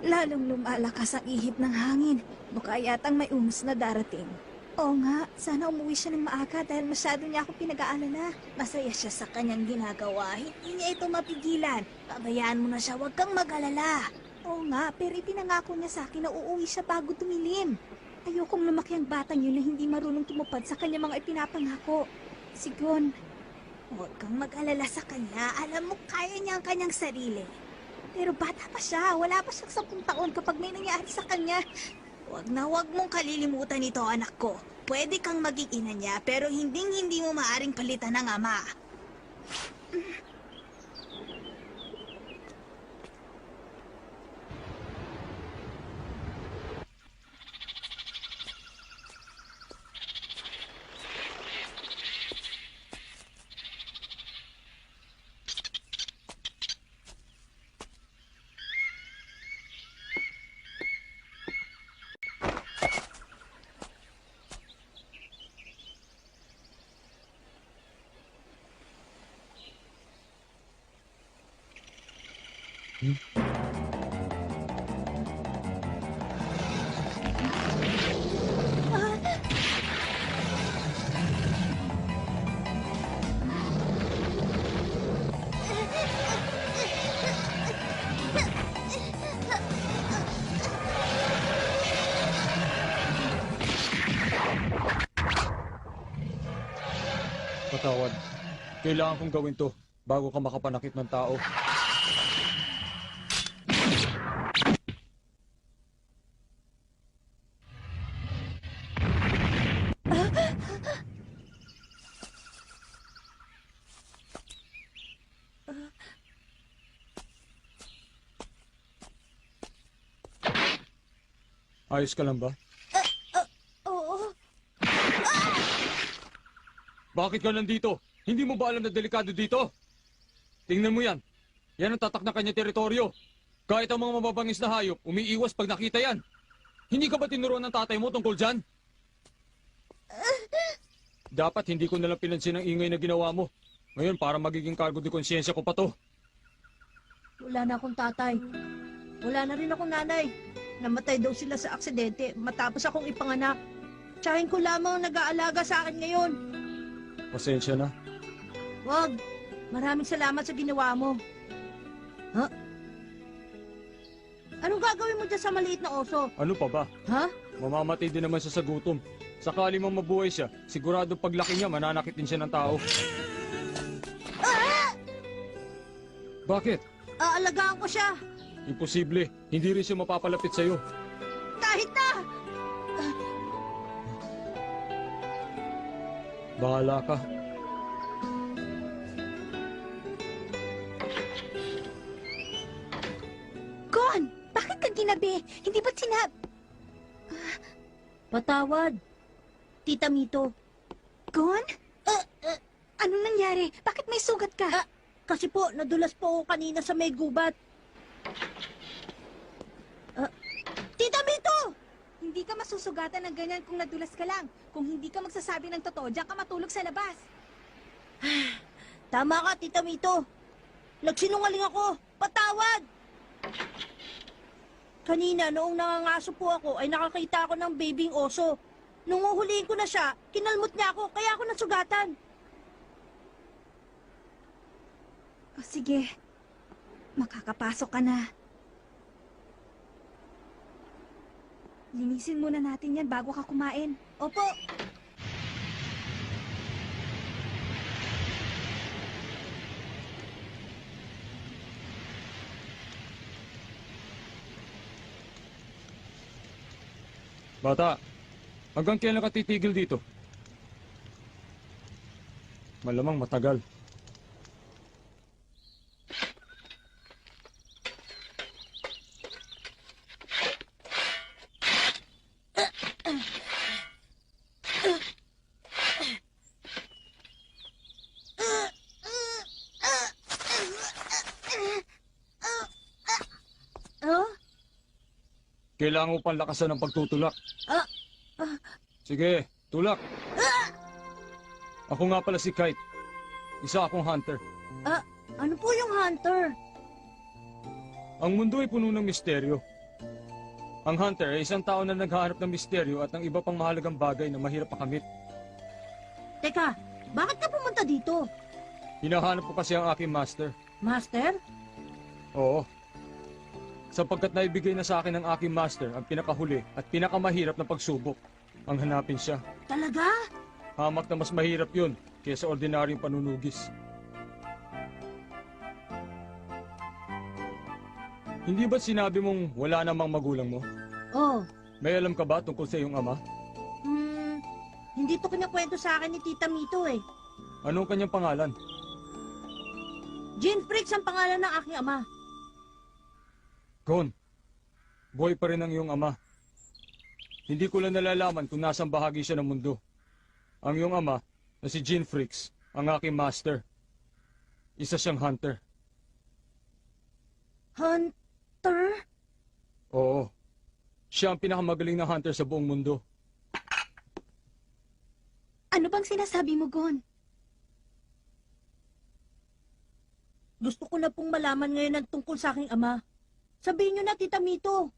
Lalong lumalakas ang ihip ng hangin. Baka yatang may umus na darating. Oo nga, sana umuwi siya ng maaga dahil masyado niya ako pinag-aalala. Masaya siya sa kanyang ginagawa. Hindi niya ito mapigilan. Pabayaan mo na siya, huwag kang mag-alala. Oo nga, pero ipinangako niya sa akin na uuwi siya bago tumilim. Ayokong lumaki ang batang yun na hindi marunong tumupad sa kanya mga ipinapangako. Sigon, huwag kang mag-alala sa kanya. Alam mo, kaya niya ang kanyang sarili. Pero bata pa siya. Wala pa siyang 10 taon kapag may nangyari sa kanya. Huwag mong kalilimutan ito, anak ko. Pwede kang maging ina niya, pero hindi mo maaring palitan ng ama. Patawad. Kailangan kong gawin to bago ka makapanakit ng tao. Ayos ka lang ba? Oo. Bakit ka nandito? Hindi mo ba alam na delikado dito? Tingnan mo yan. Yan ang tatak na kanya teritoryo. Kahit ang mga mababangis na hayop, umiiwas pag nakita yan. Hindi ka ba tinuruan ng tatay mo tungkol dyan? Dapat hindi ko nalang pinansin ang ingay na ginawa mo. Ngayon, para magiging cargo de konsyensya ko pa to. Wala na akong tatay. Wala na rin akong nanay. Namatay daw sila sa aksidente matapos akong ipanganak. Tsahin ko lamang ang nag-aalaga sa akin ngayon. Pasensya na. Wag. Maraming salamat sa ginawa mo. Ha? Anong gagawin mo dyan sa maliit na oso? Ano pa ba? Ha? Mamamatay din naman siya sa gutom. Sakali mang mabuhay siya, sigurado paglaki niya mananakit din siya ng tao. Bakit? Aalagaan ko siya. Imposible. Hindi rin siya mapapalapit sa'yo. Kahit na! Bahala ka. Gon! Bakit ka ginabi? Hindi ba't Patawad. Tita Mito. Gon? Ano nangyari? Bakit may sugat ka? Kasi po, nadulas po ako kanina sa may gubat. Tita Mito! Hindi ka masusugatan ng ganyan kung nadulas ka lang. Kung hindi ka magsasabi ng totoo, diyan ka matulog sa labas. Tama ka, Tita Mito. Nagsinungaling ako. Patawad! Kanina, noong nangangaso po ako, ay nakakita ako ng babying oso. Nung uhulihin ko na siya, kinalmot niya ako, kaya ako nasugatan. O sige, makakapasok ka na. Linisin muna natin yan bago ka kumain. Opo. Bata, hanggang kailan ka titigil dito? Malamang matagal. Kailangan mo pang lakasan ng pagtutulak. Sige, tulak. Ako nga pala si Kite. Isa akong hunter. Ano po yung hunter? Ang mundo ay puno ng misteryo. Ang hunter ay isang tao na naghahanap ng misteryo at ng iba pang mahalagang bagay na mahirap makamit. Teka, bakit ka pumunta dito? Hinahanap ko kasi ang aking master. Master? Oo. Sapagkat naibigay na sa akin ng aking master ang pinakahuli at pinakamahirap na pagsubok. Ang hanapin siya. Talaga? Hamak na mas mahirap yun kaysa ordinaryong panunugis. Hindi ba sinabi mong wala namang magulang mo? Oh, May alam ka ba tungkol sa iyong ama? hindi to kinakwento sa akin ni Tita Mito eh. Anong kanyang pangalan? Jean Fricks ang pangalan ng aking ama. Gon, buhay pa rin ang iyong ama. Hindi ko lang nalalaman kung nasang bahagi siya ng mundo. Ang iyong ama, na si Jean Fricks, ang aking master. Isa siyang hunter. Hunter? Oo. Siya ang pinakamagaling na hunter sa buong mundo. Ano bang sinasabi mo, Gon? Gusto ko na pong malaman ngayon ang tungkol sa aking ama. Sabihin niyo na, Tita Mito.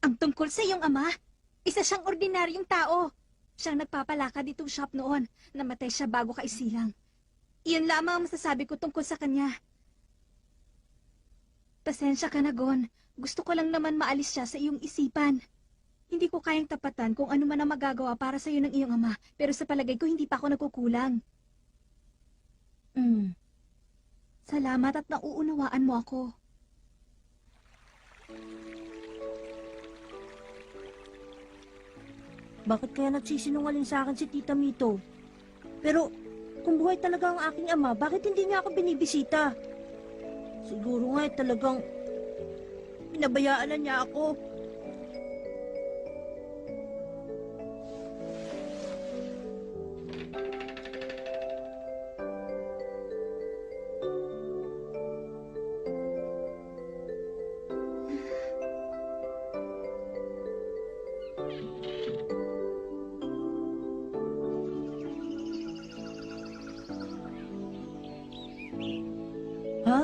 Ang tungkol sa iyong ama, isa siyang ordinaryong tao. Siyang nagpapalakad ditong shop noon. Namatay siya bago kaisilang. Iyon lamang ang masasabi ko tungkol sa kanya. Pasensya ka na, Gon. Gusto ko lang naman maalis siya sa iyong isipan. Hindi ko kayang tapatan kung ano man ang magagawa para sa iyo ng iyong ama. Pero sa palagay ko, hindi pa ako nagkukulang. Salamat at nauunawaan mo ako. Bakit kaya nagsisinungaling sa akin si Tita Mito? Pero, kung buhay talaga ang aking ama, bakit hindi niya ako binibisita? Siguro nga talagang pinabayaan na niya ako. Ha?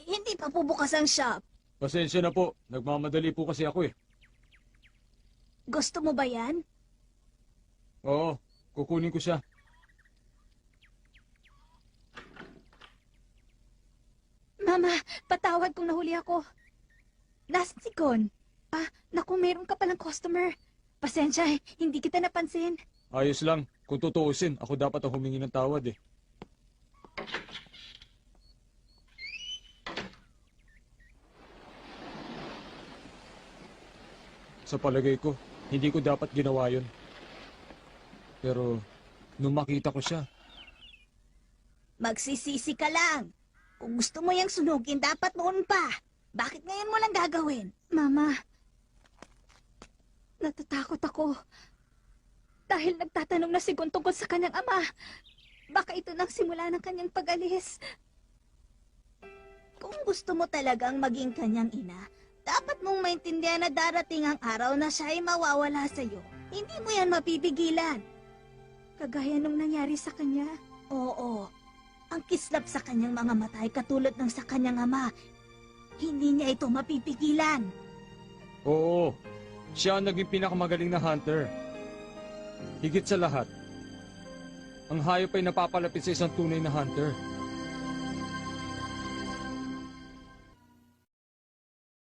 Hindi pa po bukas ang shop. Pasensya na po. Nagmamadali po kasi ako eh. Gusto mo ba yan? Oo, kukunin ko siya. Mama, patawad kung nahuli ako. Nasaan si Gon? Naku, meron ka palang customer. Pasensya hindi kita napansin. Ayos lang. Kung tutuusin, ako dapat ang humingi ng tawad eh. Sa palagay ko, hindi ko dapat ginawa yun. Pero, nung makita ko siya, Magsisisi ka lang. Kung gusto mo yung sunugin, dapat noon pa. Bakit ngayon mo lang gagawin? Mama, natatakot ako. Dahil nagtatanong na si Gon tungkol sa kanyang ama. Baka ito nang simula ng kanyang pag-alis. Kung gusto mo talagang maging kanyang ina, dapat mong maintindihan na darating ang araw na siya ay mawawala sa'yo. Hindi mo yan mapipigilan. Kagaya nung nangyari sa kanya. Oo. Ang kislap sa kanyang mga mata ay katulad ng sa kanyang ama. Hindi niya ito mapipigilan. oo, siya ang naging pinakamagaling na hunter. Higit sa lahat, ang hayop ay napapalapit sa isang tunay na hunter.